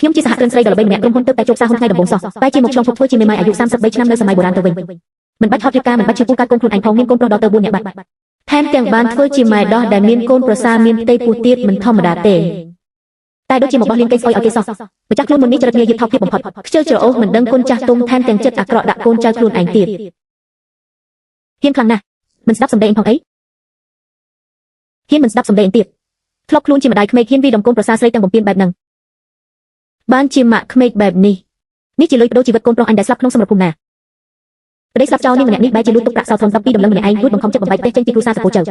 ខ្ញុំជាសហគ្រិនស្រីដ៏ល្បីម្នាក់ក្រុមហ៊ុនទើបតែជោគសាហុនថ្ងៃដំបូងសោះតែជាមកឆ្លងភពធ្វើជាមេម៉ាយអាយុ33ឆ្នាំនៅសម័យបុរាណទៅវិញមិនបាច់ថតរៀបការមិនបាច់ឈឺពូកាត់កូនខ្លួនឯងផងមានកូនប្រុសដល់ទៅ4នាក់បាត់ថែមទាំងបានធ្វើជាម៉ែដោះដែលមានកូនប្រសាមានផ្ទៃពោះទៀតមិនធម្មតាទេតែដូចជាមកបោះលៀងគេស្អុយឲ្យគេសោះម្ចាស់ខ្លួនមុននេះចរិតងាយយឺតថោកភាពបំផុតខ្ជិលច្រអូសមិនដឹងគុណចាស់ទុំថែមទាំងចិត្តអាក្រក់ដាក់កូនចៅខ្លួនឯងទៀតហ៊ានខ្លាំងណាស់មិនស្ដាប់សម្ដីផងអីហ៊ានមិនស្ដាប់សម្ដីទៀតធ្លាប់ខ្លួនជាម្ដាយក្មេកហ៊ានវិដំកូនប្រសាស្រីទាំងបំពេញបែបហ្នឹងបានជាម៉ាក់ក្មេកបែបនេះជាលុយបដូរជីវិតកូនប្រុសអញដែលស្លាប់ក្នុងសមរភូមិណាប្តីស្លាប់ចោលនាងម្នាក់នេះបែរជាលួចទុកប្រាក់សោធន12ដំឡឹងម្នាក់ឯងលួចបង្ខំចិត្តបំបែកផ្ទះចេញពីគ្រួសារសពោជើ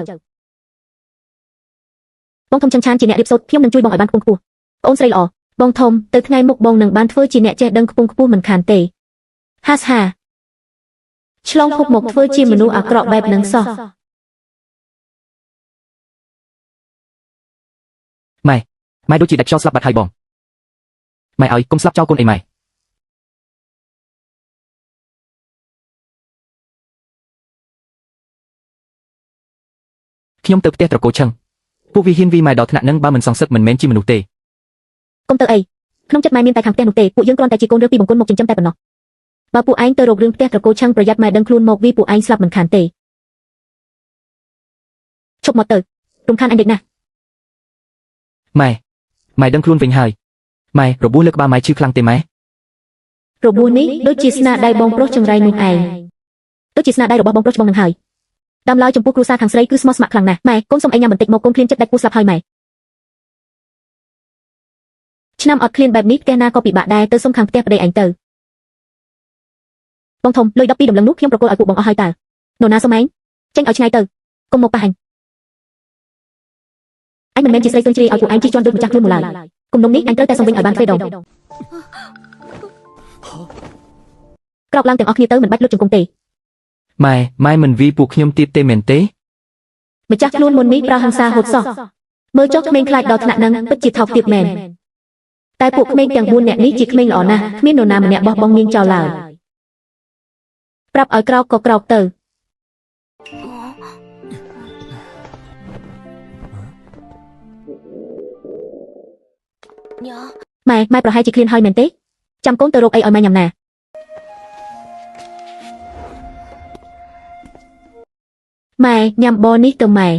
បងធំចង់ឆានជាអ្នករៀបសូត្រខ្ញុំនឹងជួយបងឲ្យបានខ្ពង់ខ្ពស់បងស្រីល្អបងធំទៅថ្ងៃមុខបងនឹងបានធ្វើជាអ្នកចេះដឹងខ្ពង់ខ្ពស់មិនខានទេហាសហាឆ្លងភពមកធ្វើជាមនុស្សអាក្រក់បែបហ្នឹងសោះម៉ែដូចជាដាច់ខ្យល់ស្លាប់បាត់ហើយបងម៉ែឲ្យកុំស្លាប់ចោលកូនអីម៉ែខ្ញុំទៅផ្ទះត្រកូលឆឹងពួកវាហ៊ានវីម៉ែដល់ថ្នាក់ហ្នឹងបើមិនសងសឹកមិនមែនជាមនុស្សទេកុំទៅអីក្នុងចិត្តម៉ែមានតែខាងផ្ទះនោះទេពួកយើងគ្រាន់តែជាកូនរើពីបង្គន់មកចិញ្ចឹមតែប៉ុណ្ណោះបើពួកឯងទៅរករឿងផ្ទះត្រកូលឆឹងប្រយ័ត្នម៉ែដឹងខ្លួនមកវីពួកឯងស្លាប់មិនខានទេឈប់មកទៅរំខានអញដេកណាស់ម៉ែដឹងខ្លួនវិញហើយម៉ែរបួសលើក្បាលម៉ែឈឺខ្លាំងទេម៉ែរបួសនេះដូចជាស្នាដៃបងប្រុសចង្រៃនោះឯងដូចជាស្នាដៃរបស់បងប្រុសច្បងនឹងហើយតាមឡើយចំពោះគ្រួសារខាងស្រីគឺស្មោះស្ម័គ្រខ្លាំងណាស់ម៉ែកូនសុំអីញ៉ាំបន្តិចមកកូនឃ្លានចិត្តដាច់ពោះស្លាប់ហើយម៉ែឆ្នាំអត់ឃ្លានបែបនេះផ្ទះណាក៏ពិបាកដែរទៅសុំខាងផ្ទះប្តីឯងទៅបងធំលុយ12ដំឡឹងនោះខ្ញុំប្រគល់ឲ្យពួកបងអស់ហើយតើនរណាសុំឯងចេញឲ្យឆ្ងាយទៅកុំមកប៉ះអញមិនមែនជាស្រីសើជ្រាយឲ្យពួកឯងជិះជាន់ដូចម្ចាស់ខ្លួនមកឡើយគំនុំនេះអញត្រូវតែសុំវិញឲ្យបានទ្វេដងក្រោកឡើងទាំងអស់គ្នាទៅមិនបាច់លុតជង្គង់ទេម៉ែមិនវីពួកខ្ញុំទៀតទេមែនទេម្ចាស់ខ្លួនមុននេះប្រើហិង្សាហូតសោះមើលចុះក្មេងខ្លាចដល់ថ្នាក់ហ្នឹងពិតជាថោកទាបមែនតែពួកក្មេងទាំង4នាក់នេះជាក្មេងល្អណាស់គ្មាននរណាម្នាក់បោះបង់នាងចោលឡើយប្រាប់ឲ្យក្រោកក៏ក្រោកទៅម៉ែប្រហែលជាឃ្លានហើយមែនទេចាំកូនទៅរកអីឲ្យម៉ែញ៉ាំណាម៉ែញ៉ាំបបរនេះទៅម៉ែ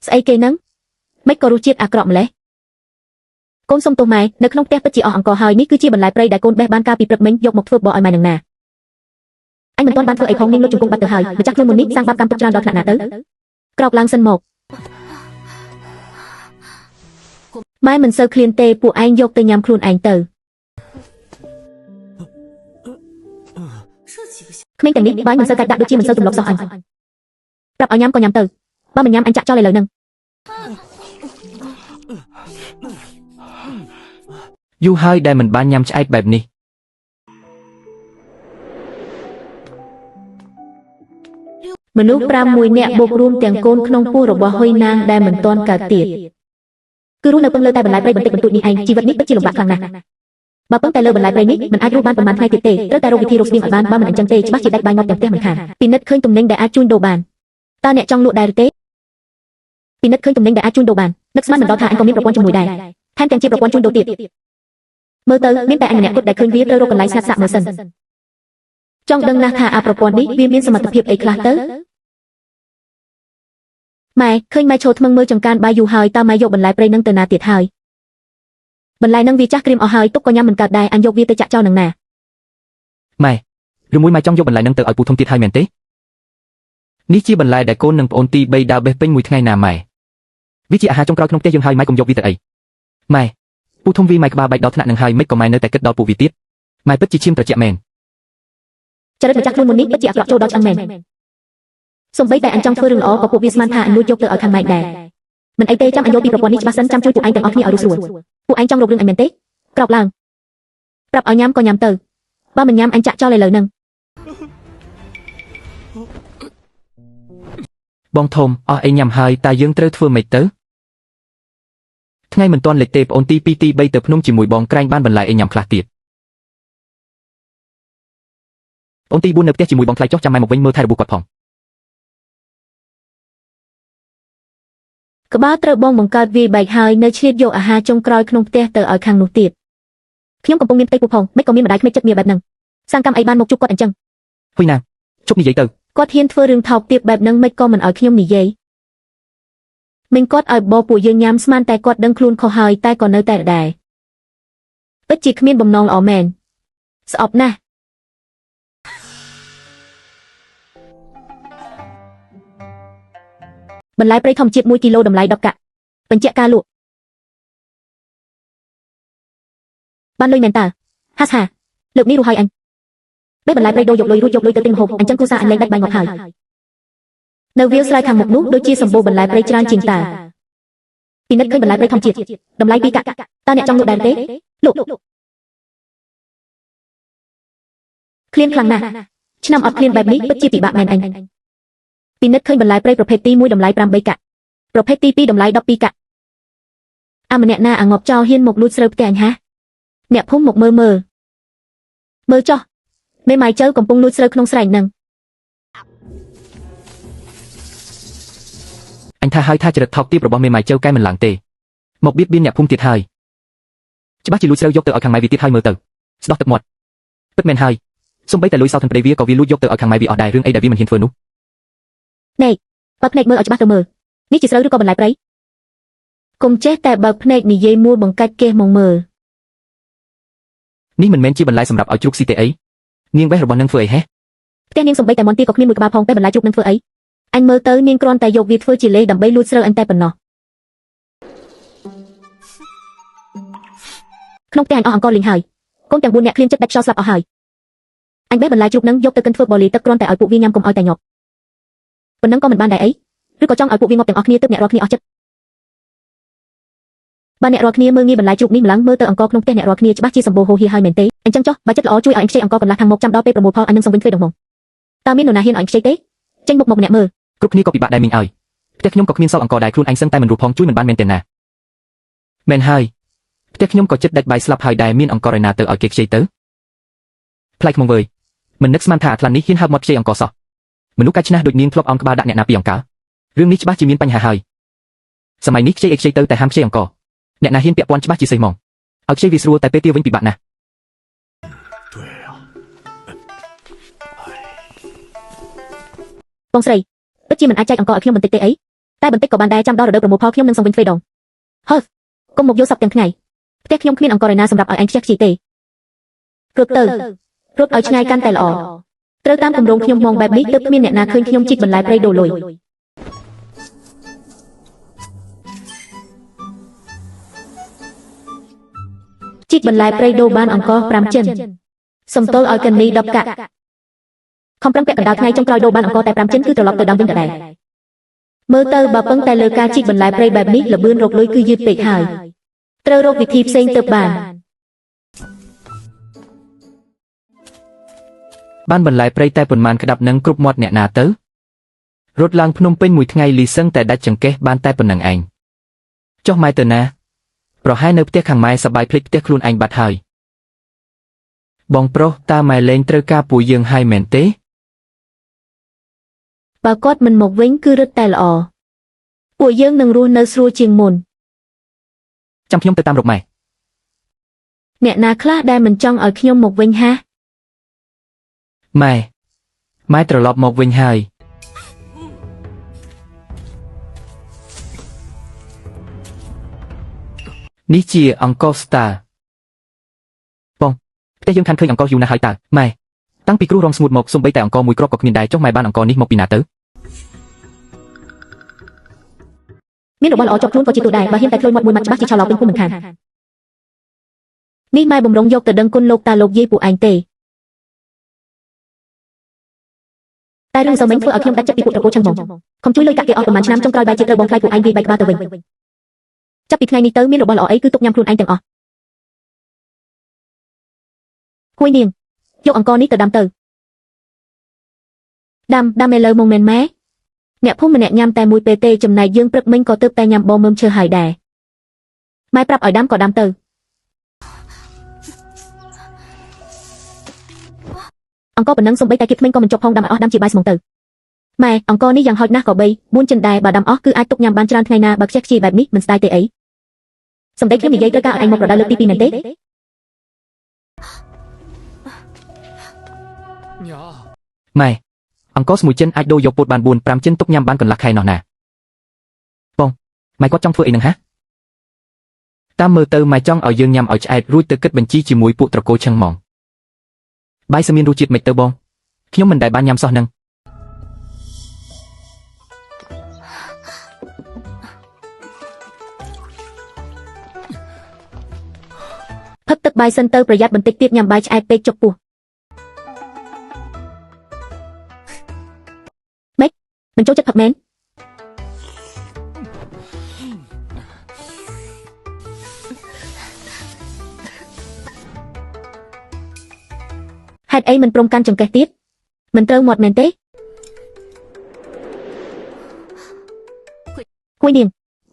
ស្អីគេហ្នឹងមិនក៏រសជាតិអាក្រក់ម្លេះកូនសុំទោសម៉ែនៅក្នុងផ្ទះពិតជាអស់អង្គហើយនេះគឺជាបន្លែព្រៃដែលកូនបេះបានកាលពីព្រឹកមិញយកមកធ្វើបបរឲ្យម៉ែនឹងណាអញមិនទាន់បានធ្វើអីផងនាងលុតជង្គង់បាត់ទៅហើយម្ចាស់ខ្លួនមុននេះសាងបាបកម្មទុកច្រើនដល់ថ្នាក់ណាទៅក្រោកឡើងសិនមកម៉ែមិនសូវឃ្លានទេពួកឯងយកទៅញ៉ាំខ្លួនឯងទៅក្មេងទាំងនេះបាយមិនសូវកាច់ដាក់ដូចជាមិនសូវទម្លាប់សោះអញប្រាប់ឲ្យញ៉ាំក៏ញ៉ាំទៅបើមិនញ៉ាំអញចាក់ចោលឥឡូវហ្នឹងយូរហើយដែលមិនបានញ៉ាំឆ្អែតបែបនេះមនុស្ស6នាក់បូករួមទាំងកូនក្នុងពោះរបស់ហ៊ុយណាងដែលមិនទាន់កើតទៀតគឺរស់នៅពឹងលើតែបន្លែព្រៃបន្តិចបន្តួចនេះឯងជីវិតនេះពិតជាលំបាកខ្លាំងណាស់បើពឹងតែលើបន្លែព្រៃនេះមិនអាចរស់បានប្រហែលថ្ងៃទៀតទេត្រូវតែរកវិធីរកស្បៀងឲ្យបានបើមិនអញ្ចឹងទេច្បាស់ជាដាច់បាយងាប់ទាំងផ្ទះមិនខានពិនិត្យឃើញទំនិញដែលអាចជួញដូរបានតើអ្នកចង់លក់ដែរឬទេពិនិត្យឃើញទំនិញដែលអាចជួញដូរបាននឹកស្មានមិនដល់ថាអញក៏មានប្រព័ន្ធជាមួយដែរថែមទាំងជាប្រព័ន្ធជួញដូរទៀតមើលទៅមានតែអញម្នាក់គត់ដែលឃើញវាត្រូវរកកន្លែងស្ងាត់សាក់មើលសិនចង់ដឹងណាស់ថាអាប្រព័ន្ធនេះវាមានសមត្ថភាពអីខ្លះទៅម៉ែឃើញម៉ែឈរថ្មឹងមើលចង្កានបាយយូរហើយតើម៉ែយកបន្លែព្រៃនឹងទៅណាទៀតហើយបន្លែនឹងវាចាស់ក្រៀមអស់ហើយទុកក៏ញ៉ាំមិនកើតដែរអញយកវាទៅចាក់ចោលនឹងណាម៉ែឬមួយម៉ែចង់យកបន្លែនឹងទៅឲ្យពូធំទៀតហើយមែនទេនេះជាបន្លែដែលកូននិងប្អូនទី3ដើរបេះពេញមួយថ្ងៃណាម៉ែវាជាអាហារចុងក្រោយក្នុងផ្ទះយើងហើយម៉ែកុំយកវាទៅអីម៉ែពូធំវាម៉ែក្បាលបែកដល់ថ្នាក់នឹងហើយមិនក៏ម៉ែនៅតែគិតដល់ពួកវាទៀតម៉ែពិតជាឈាមត្រជាក់មែនចរិតម្ចាស់ខ្លួនមុននេះពិតជាអាក្រក់ចូលដល់ឆ្អឹងមែនសំបីតែអញចង់ធ្វើរឿងល្អក៏ពួកវាស្មានថាអញលួចយកទៅឲ្យខាងម៉ែដែរមិនអីទេចាំអញយកពីប្រព័ន្ធនេះច្បាស់សិនចាំជួយពួកឯងទាំងអស់គ្នាឲ្យរស់ស្រួលពួកឯងចង់រករឿងអញមែនទេក្រោកឡើងប្រាប់ឲ្យញ៉ាំក៏ញ៉ាំទៅបើមិនញ៉ាំអញចាក់ចោលឥឡូវហ្នឹងបងធំអស់អីញ៉ាំហើយតើយើងត្រូវធ្វើម៉េចទៅថ្ងៃមិនទាន់លេចទេប្អូនទី2ទី3ទៅភ្នំជាមួយបងក្រែងបានបន្លែអីញ៉ាំខ្លះទៀតអូនទី4នៅផ្ទះជាមួយបងខ្លាចចុះចាំម៉ែមកវិញមើលថែរបួសគាត់ផង ក្បាលត្រូវបងបង្កើតវាបែកហើយនៅឆ្លៀតយកអាហារចុងក្រោយក្នុងផ្ទះទៅឲ្យខាងនោះទៀតខ្ញុំកំពុងមានផ្ទៃពោះផងមិនក៏មានម្ដាយក្មេកចិត្តមានបែបហ្នឹងសាងកម្មអីបានមកជួបគាត់អញ្ចឹង ហ៊ុយណាងជប់និយាយទៅ គាត់ហ៊ានធ្វើរឿងថោកទាបបែបហ្នឹងមិនក៏មិនឲ្យខ្ញុំនិយាយមិនគាត់ឲ្យបោពួកយើងញ៉ាំស្មានតែគាត់ដឹងខ្លួនខុសហើយតែក៏នៅតែដែរពិតជាគ្មានបំណងល្អមែនស្អប់ណាស់បន្លែព្រៃធម្មជាតិ1គីឡូតម្លៃ10កាក់បញ្ជាក់ការលក់បានលុយមែនតើហាសហាលើកនេះរួចហើយអញពេលបន្លែព្រៃដូរយកលុយរួចយកលុយទៅទិញម្ហូបអញ្ចឹងគ្រួសារអញលែងដាច់បាយងាប់ហើយនៅវាលស្រែខាងមុខនោះដូចជាសម្បូរបន្លែព្រៃច្រើនជាងតើពិនិត្យឃើញបន្លែព្រៃធម្មជាតិតម្លៃ2កាក់តើអ្នកចង់លក់ដែរទេលក់ឃ្លានខ្លាំងណាស់ឆ្នាំអត់ឃ្លានបែបនេះពិតជាពិបាកមែនអញពិនិត្យឃើញបន្លែព្រៃប្រភេទទី1តម្លៃ8កាក់ប្រភេទទី2តម្លៃ12កាក់ម្នាក់ណាងាប់ចោលហ៊ានមកលួចស្រូវផ្ទះអញហាអ្នកភូមិមកមើលចុះមេម៉ាយចៅកំពុងលួចស្រូវក្នុងស្រែហ្នឹងអញថាហើយថាចរិតថោកទាបរបស់មេម៉ាយចៅកែមិនឡើងទេមកបៀតបៀនអ្នកភូមិទៀតហើយច្បាស់ជាលួចស្រូវយកទៅឲ្យខាងម៉ែវាទៀតហើយមើលទៅស្ដោះទឹកមាត់ពិតមែនហើយសូម្បីតែលុយសោធនព្រៃវាក៏វាលួចយកទៅឲ្យខាងម៉ែវាអស់ដែររឿងអីដែលវាមិនហ៊ានធ្វើនោះណែបើភ្នែកមើលឲ្យច្បាស់ទៅមើលនេះជាស្រូវឬក៏បន្លែព្រៃកុំចេះតែបើភ្នែកនិយាយមួលបង្កាច់គេមកមើលនេះមិនមែនជាបន្លែសម្រាប់ឲ្យជ្រូកស៊ីទេអីនាងបេះរបស់នឹងធ្វើអីហេផ្ទះនាងសំបីតែមន់ទាក៏គ្មានមួយក្បាលផងតែបន្លែជ្រូកនឹងធ្វើអីអញមើលទៅនាងគ្រាន់តែយកវាធ្វើជាលេសដើម្បីលួចស្រូវអញតែប៉ុណ្ណោះក្នុងផ្ទះអញអស់អង្គលេងហើយកូនទាំង4នាក់ឃ្លានចិត្តដាច់ខ្យល់ស្លាប់អស់ហើយអញបេះបន្លែជ្រូកនឹងយកទៅកិនធ្វើបូលីទឹកគ្រាន់តែឲ្យពួកវាញ៉ាំកុំឲ្យតែញាប់ប៉ុណ្ណឹងក៏មិនបានដែរអីឬក៏ចង់ឲ្យពួកវាងាប់ទាំងអស់គ្នាទើបអ្នករាល់គ្នាអស់ចិត្តបើអ្នករាល់គ្នាមើលងាយបន្លែជ្រូកនេះម្ល៉េះមើលទៅអង្គក្នុងផ្ទះអ្នករាល់គ្នាច្បាស់ជាសម្បូរហូរហៀហើយមែនទេអញ្ចឹងចុះបើចិត្តល្អជួយឲ្យអញខ្ចីអង្គកន្លះខាងមុខចាំដល់ពេលប្រមូលផលអញនឹងសុំវិញទ្វេដងមកតើមាននរណាហ៊ានឲ្យអញខ្ចីទេចេញមុខមកម្នាក់មើលគ្រប់គ្នាក៏ពិបាកដែរមីងឲ្យផ្ទះខ្ញុំក៏គ្មានសល់អង្គដែរខ្លួនឯងសឹងតែមិនរੂផងជួយមិនបានមែនទេណាមែនហើយផ្ទះខ្ញុំក៏ចិត្តដាច់បាយស្លាប់ហើយដែរមានអង្គឯណាទៅឲ្យគេខ្ចីទៅផ្លែខ្មុំវើយមិននឹកស្មានថាអាថ្លាននេះហ៊ានហើបមកខ្ចីអង្គសោះមនុស្សកាច់ឆ្នះដូចនាងធ្លាប់អោនក្បាលដាក់អ្នកណាពីអង្គរឿងនេះច្បាស់ជាមានបញ្ហាហើយសម័យនេះខ្ចីអីខ្ចីទៅតែហាមខ្ចីអង្គអ្នកណាហ៊ានពាក់ព័ន្ធច្បាស់ជាសេះហ្មងឲ្យខ្ចីវាស្រួលតែពេលទាវិញពិបាកណាស់បងស្រីពិតជាមិនអាចចែកអង្គឲ្យខ្ញុំបន្តិចទេអីតែបន្តិចក៏បានដែរចាំដល់រដូវប្រមូលផលខ្ញុំនឹងសុំវិញទ្វេដងហើកុំមកយកសពទាំងថ្ងៃផ្ទះខ្ញុំគ្មានអង្គឯណាសម្រាប់ឲ្យអញខ្ជះខ្ជាយទេរត់ទៅរត់ឲ្យឆ្ងាយកាន់តែល្អត្រូវតាមគម្រោងខ្ញុំហ្មងបែបនេះទើបគ្មានអ្នកណាឃើញខ្ញុំជីកបន្លែព្រៃដូរលុយជីកបន្លែព្រៃដូរបានអង្គ5ចិនសំទោលឲ្យកន្នី10កាក់ខំប្រឹងពាក់កណ្ដាលថ្ងៃចុងក្រោយដូរបានអង្គតែ5ចិនគឺត្រឡប់ទៅដើមវិញដដែលមើលទៅបើពឹងតែលើការជីកបន្លែព្រៃបែបនេះលបឿនរកលុយគឺយឺតពេកហើយត្រូវរកវិធីផ្សេងទៅបានបន្លែព្រៃតែប៉ុន្មានក្តាប់នឹងគ្រប់មាត់អ្នកណាទៅរត់ឡើងភ្នំពេញមួយថ្ងៃលីសឹងតែដាច់ចង្កេះបានតែប៉ុណ្ណឹងឯងចុះម៉ែទៅណាប្រហែលនៅផ្ទះខាងម៉ែសបាយភ្លេចផ្ទះខ្លួនឯងបាត់ហើយបងប្រុសតើម៉ែលេងត្រូវការពួកយើងហើយមែនទេបើគាត់មិនមកវិញគឺរឹតតែល្អពួកយើងនឹងរស់នៅស្រួលជាងមុនចាំខ្ញុំទៅតាមរកម៉ែអ្នកណាខ្លះដែលមិនចង់ឲ្យខ្ញុំមកវិញហាម៉ែត្រឡប់មកវិញហើយនេះជាអង្គស្តាបងផ្ទះយើងខានឃើញអង្គយូរណាស់ហើយតើម៉ែតាំងពីគ្រូរងស្ងួតមកសំបីតែអង្គមួយគ្រាប់ក៏គ្មានដែរចុះម៉ែបានអង្គនេះមកពីណាទៅមានរបស់ល្អជាប់ខ្លួនក៏ជាទូដែរបើហ៊ានតែឃ្លុយមាត់មួយម៉ាត់ច្បាស់ជាឆោឡោពេញភូមិមិនខាននេះម៉ែបំរុងយកទៅដឹងគុណលោកតាលោកយាយពួកឯងទេតែរឿងសមិញធ្វើឲ្យខ្ញុំដាច់ចិត្តពីពួកត្រកូលចឹងហ្មងខំជួយលុយកាក់គេអស់ប្រហែលឆ្នាំចុងក្រោយបែរជាត្រូវបងខ្លាយពួកឯងវាយបែកក្បាលទៅវិញចាប់ពីថ្ងៃនេះទៅមានរបស់ល្អអីគឺទុកញ៉ាំខ្លួនឯងទាំងអស់គួយនាងយកអង្គនេះទៅដាំទៅដាំឥឡូវមកមែនម៉ែអ្នកភូមិម្នាក់ញ៉ាំតែមួយពេលទេចំណែកយើងព្រឹកមិញក៏ទើបតែញ៉ាំបមើមឈើហើយដែរម៉ែប្រាប់ឲ្យដាំក៏ដាំទៅអង្គប៉ុណ្ណឹងសំបីតែគៀបថ្មិញក៏មិនចប់ផងដាំឲ្យអស់ដាំជាបាយស្មងទៅ ម៉ែអង្គនេះយ៉ាងហោចណាស់ក៏3 4ចិនដែរបើដាំអស់គឺអាចទុកញ៉ាំបានច្រើនថ្ងៃណាបើខ្ជិះខ្ជាយបែបនេះមិនស្ដាយទេអីសម្ដីខ្ញុំនិយាយត្រូវការឲ្យអញមកប្រដៅលើកទី2មែនទេម៉ែអង្គស្មួយចិនអាចដូរយកពោតបាន4 5ចិនទុកញ៉ាំបានកន្លះខែនោះណាបងម៉ែគាត់ចង់ធ្វើអីនឹងហ៎តាមមើលទៅម៉ែចង់ឲ្យយើងញ៉ាំឲ្យឆ្អែតរួចទៅគិតបញ្ជីជាមួយពួកត្រកូលឆឹងហ្មងបាយសមានរសជាតិមិនទៅបងខ្ញុំមិនដែលបានញ៉ាំសោះនឹងផឹកទឹកបាយសិនទៅប្រយ័ត្នបន្តិចទៀតញ៉ាំបាយឆ្អែតពេកចុកពោះម៉េចមិនចូលចិត្តផឹកមែនហេតុអីមិនព្រមកាន់ចង្កេះទៀតមិនត្រូវមាត់មែនទេគួយនាង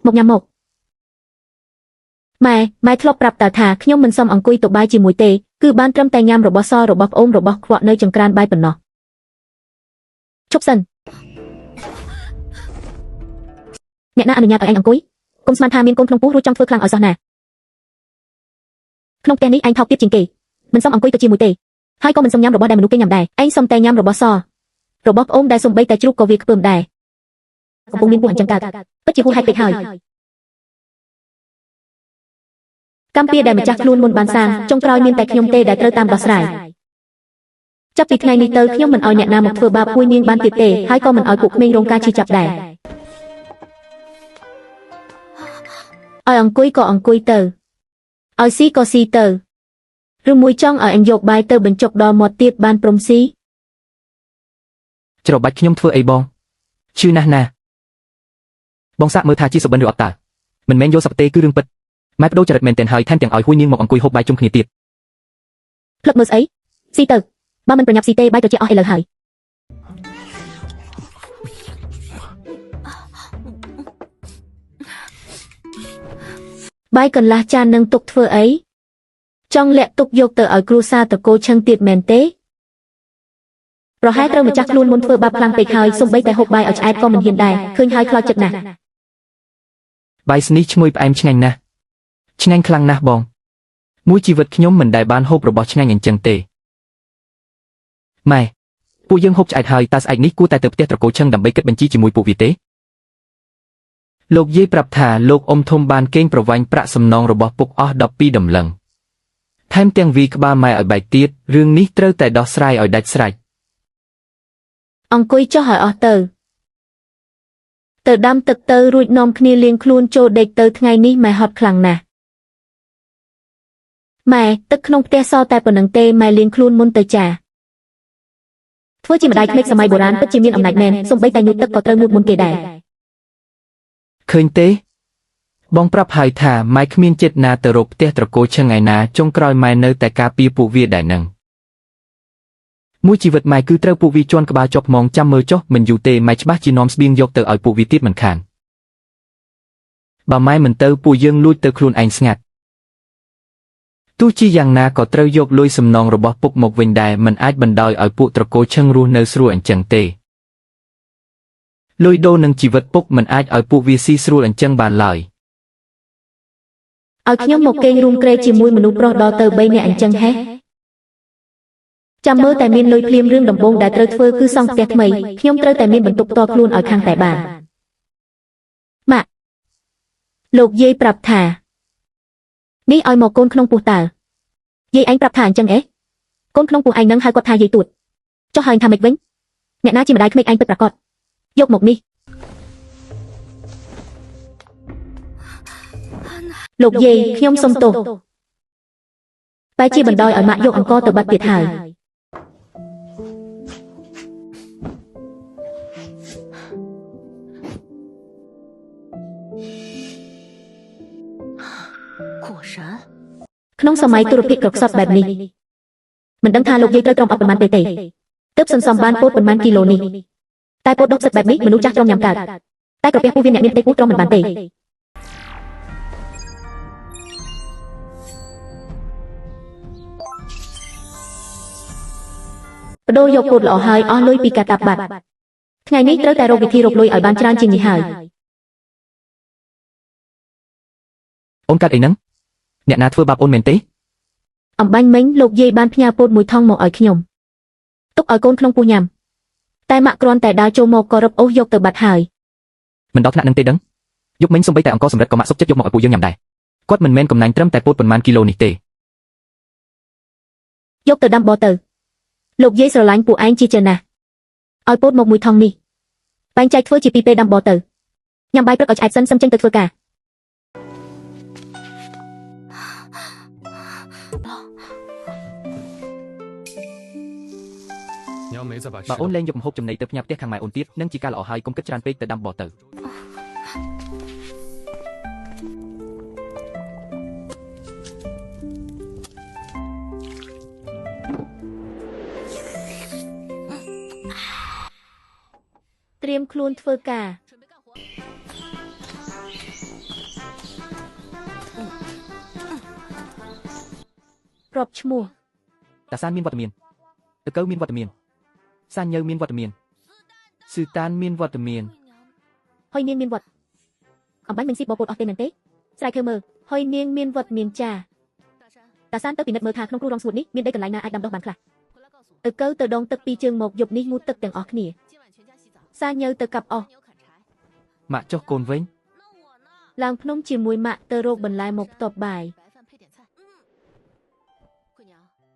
មកញ៉ាំមកម៉ែធ្លាប់ប្រាប់តើថាខ្ញុំមិនសមអង្គុយទៅបាយជាមួយទេគឺបានត្រឹមតែញ៉ាំរបស់សរបស់ប្អូនរបស់ខ្វក់នៅចង្ក្រានបាយប៉ុណ្ណោះឈប់សិនអ្នកណាអនុញ្ញាតឲ្យឯងអង្គុយកុំស្មានថាមានកូនក្នុងពោះរួចចង់ធ្វើខ្លាំងឲ្យសោះណាក្នុងផ្ទះនេះឯងថោកទាបជាងគេមិនសមអង្គុយទៅជាមួយទេហើយក៏មិនសមញ៉ាំរបស់ដែលមនុស្សគេញ៉ាំដែរឯងសមតែញ៉ាំរបស់សរបស់ប្អូនដែលសំបីតែជ្រូកក៏វាខ្ពើមដែរកំពុងមានពោះអញ្ចឹងកើតពិតជាហួសហេតុពេកហើយកម្មពៀដែលម្ចាស់ខ្លួនមុនបានសាងចុងក្រោយមានតែខ្ញុំទេដែលត្រូវតាមដោះស្រាយចាប់ពីថ្ងៃនេះទៅខ្ញុំមិនអោយអ្នកណាមកធ្វើបាបគួយនាងបានទៀតទេហើយក៏មិនអោយពួកក្មេងរងការឈឺចាប់ដែរឲ្យអង្គុយក៏អង្គុយទៅឲ្យស៊ីក៏ស៊ីទៅឬមួយចង់ឲ្យអញយកបាយទៅបញ្ចុកដល់មាត់ទៀតបានព្រមស៊ីច្របាច់ខ្ញុំធ្វើអីបងឈឺណាស់ណាបងសាក់មើលថាជាសុបិនឬអត់តើមិនមែនយកសព្វទេគឺរឿងពិតម៉ែបដូរចរិតមែនទែនហើយថែមទាំងឲ្យហួយនាងមកអង្គុយហូបបាយជុំគ្នាទៀតភ្លឹកមើលស្អីស៊ីទៅបើមិនប្រញាប់ស៊ីទេបាយត្រជាក់អស់ឥឡូវហើយបាយកន្លះចាននឹងទុកធ្វើអីចង់លាក់ទុកយកទៅឲ្យគ្រួសារតកូលឆឹងទៀតមែនទេប្រហែលត្រូវម្ចាស់ខ្លួនមុនធ្វើបាបខ្លាំងពេកហើយសូម្បីតែហូបបាយឲ្យឆ្អែតក៏មិនហ៊ានដែរឃើញហើយខ្លោចចិត្តណាស់បាយស្នេះឈ្ងុយផ្អែមឆ្ងាញ់ណាស់ឆ្ងាញ់ខ្លាំងណាស់បងមួយជីវិតខ្ញុំមិនដែលបានហូបរបស់ឆ្ងាញ់អញ្ចឹងទេម៉ែពួកយើងហូបឆ្អែតហើយតើស្អែកនេះគួរតែទៅផ្ទះត្រកូលឆឹងដើម្បីគិតបញ្ជីជាមួយពួកវាទេលោកយាយប្រាប់ថាលោកអ៊ំធំបានកេងប្រវ័ញ្ចប្រាក់សំណងរបស់ពុកអស់12ដំឡឹងថែមទាំងវីក្បាលម៉ែឲ្យបែកទៀតរឿងនេះត្រូវតែដោះស្រាយឲ្យដាច់ស្រេចអង្គុយចុះឲ្យអស់ទៅដាំទឹកទៅរួចនាំគ្នាលាងខ្លួនចូលដេកទៅថ្ងៃនេះម៉ែហត់ខ្លាំងណាស់ម៉ែទឹកក្នុងផ្ទះសតែប៉ុណ្្នឹងទេម៉ែលាងខ្លួនមុនទៅចាធ្វើជាម្ដាយក្មេកសម័យបុរាណពិតជាមានអំណាចមែនសូម្បីតែញូតទឹកក៏ត្រូវងូតមុនគេដែរឃើញទេបងប្រាប់ហើយថាម៉ែគ្មានចិត្តណាទៅរកផ្ទះត្រកូលឆឹងឯណាចុងក្រោយម៉ែនៅតែការពារពួកវាដែរនឹងមួយជីវិតម៉ែគឺត្រូវពួកវាជន់ក្បាលចុកហ្មងចាំមើលចុះមិនយូរទេម៉ែច្បាស់ជានាំស្បៀងយកទៅឲ្យពួកវាទៀតមិនខានបើម៉ែមិនទៅពួកយើងលួចទៅខ្លួនឯងស្ងាត់ទោះជាយ៉ាងណាក៏ត្រូវយកលុយសំណងរបស់ពុកមកវិញដែរមិនអាចបណ្ដោយឲ្យពួកត្រកូលឆឹងរស់នៅស្រួលអញ្ចឹងទេលុយដូរនឹងជីវិតពុកមិនអាចឲ្យពួកវាស៊ីស្រួលអញ្ចឹងបានឡើយឲ្យខ្ញុំមកគេងរួមក្រេជាមួយមនុស្សប្រុសដល់ទៅ3នាក់អញ្ចឹងហេះចាំមើលតែមានលុយភ្លាមរឿងដំបូងដែលត្រូវធ្វើគឺសង់ផ្ទះថ្មីខ្ញុំត្រូវតែមានបន្ទប់តខ្លួនឲ្យខាងតែបានម៉ាក់លោកយាយប្រាប់ថានេះឲ្យមកកូនក្នុងពោះតើយាយឯងប្រាប់ថាអញ្ចឹងកូនក្នុងពោះឯងនឹងហៅគាត់ថាយាយទួតចុះហើយថាម៉េចវិញអ្នកណាជាម្ដាយក្មេកឯងពិតប្រាកដយកមកនេះលោកយាយខ្ញុំសុំទោសតែជាបណ្ដោយឲ្យម៉ាក់យកអង្គទៅបាត់ទៀតហើយក្នុងសម័យទូរភិក្សក្រខ្សត់បែបនេះមិនដឹងថាលោកយាយត្រូវត្រង់អត់ប៉ុន្មានទេទើបសន្សំបានពោតប៉ុន្មានគីឡូនេះតែពោតដុកសឹកបែបនេះមនុស្សចាស់ត្រង់ញ៉ាំកើតតែក្រពះពោះវាអ្នកមានផ្ទៃពោះត្រង់មិនបានទេបដូរយកពោតល្អហើយអស់លុយពីការតាប់បាត់ ថ្ងៃនេះត្រូវតែរកវិធីរកលុយឲ្យបានច្រើនជាងនេះហើយ អូនកាត់អីហ្នឹងអ្នកណាធ្វើបាបអូនមែនទេ អំបញ្ញមិញលោកយាយបានផ្ញើពោតមួយថងមកឲ្យខ្ញុំទុកឲ្យកូនក្នុងពោះញ៉ាំតែម៉ាក់គ្រាន់តែដើរចូលមកក៏រឹបអូសយកទៅបាត់ហើយ មិនដល់ថ្នាក់នឹងទេដឹងយប់មិញសំបីតែអង្គសម្រិតក៏ម៉ាក់សុកចិត្តយកមកឲ្យពូយើងញ៉ាំដែរគាត់មិនមែនកំណាញ់ត្រឹមតែពោតប៉ុន្មានគីឡូនេះទេ យកទៅដាំបោទៅលោកយាយស្រឡាញ់ពួកឯងជាច្រើនណាស់ឲ្យពោតមកមួយថងនេះបែងចែកធ្វើជាពីរពេលដាំបោទៅញ៉ាំបាយព្រឹកឲ្យឆ្អែតសិនសឹមចេញទៅធ្វើការ បើអូនលែងយកម្ហូបចំណីទៅផ្ញើផ្ទះខាងម៉ែអូនទៀតនឹងជាការល្អហើយកុំគិតច្រើនពេកទៅដាំបោទៅ ត្រៀមខ្លួនធ្វើការរាប់ឈ្មោះ តាសានមានវត្តមានតកៅមានវត្តមានសាញ់ញើមានវត្តមានស៊ឺតានមានវត្តមាន ហុយនាងមានវត្តអំបញ្ញមិញស៊ីបបពោតអស់ទេមែនទេស្រែកឃើមើលហុយនាងមានវត្តមានចាតាសានទៅពិនិត្យមើលថាក្នុងគ្រូរងស្ងួតនេះមានដីកន្លែងណាអាចដាំដុះបានខ្លះទៅកៅទៅដងទឹកពីរជើងមកយប់នេះងូតទឹកទាំងអស់គ្នាសាញើទៅកាប់អស់ ម៉ាក់ចុះកូនវិញ ឡើងភ្នំជាមួយម៉ាក់ទៅរកបន្លែមកផ្ទាប់បាយ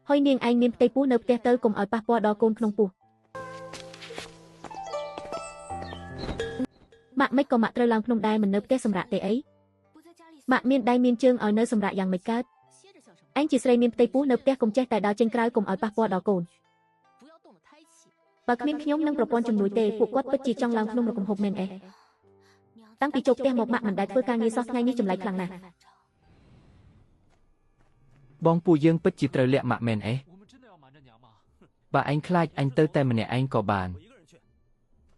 ហុយនាងឯងមានផ្ទៃពោះនៅផ្ទះទៅកុំឲ្យប៉ះពាល់ដល់កូនក្នុងពោះម៉ាក់មិនក៏ម៉ាក់ត្រូវឡើងភ្នំដែរមិននៅផ្ទះសម្រាប់ទេអីម៉ាក់មានដៃមានជើងឲ្យនៅសម្រាប់យ៉ាងមិនកើតឯងជាស្រីមានផ្ទៃពោះនៅផ្ទះកុំចេះតែដើរចេញក្រៅកុំឲ្យប៉ះពាល់ដល់កូនបើគ្មានខ្ញុំនឹងប្រព័ន្ធជំនួយទេពួកគាត់ពិតជាចង់ឡើងភ្នំរកកំហុសមែនអេតាំងពីចូលផ្ទះមកម៉ាក់មិនដែលធ្វើការងារសោះថ្ងៃនេះចម្លែកខ្លាំងណាស់ បងពូយើងពិតជាត្រូវលាក់ម៉ាក់មែនអេបើឯងខ្លាចអញទៅតែម្នាក់ឯងក៏បាន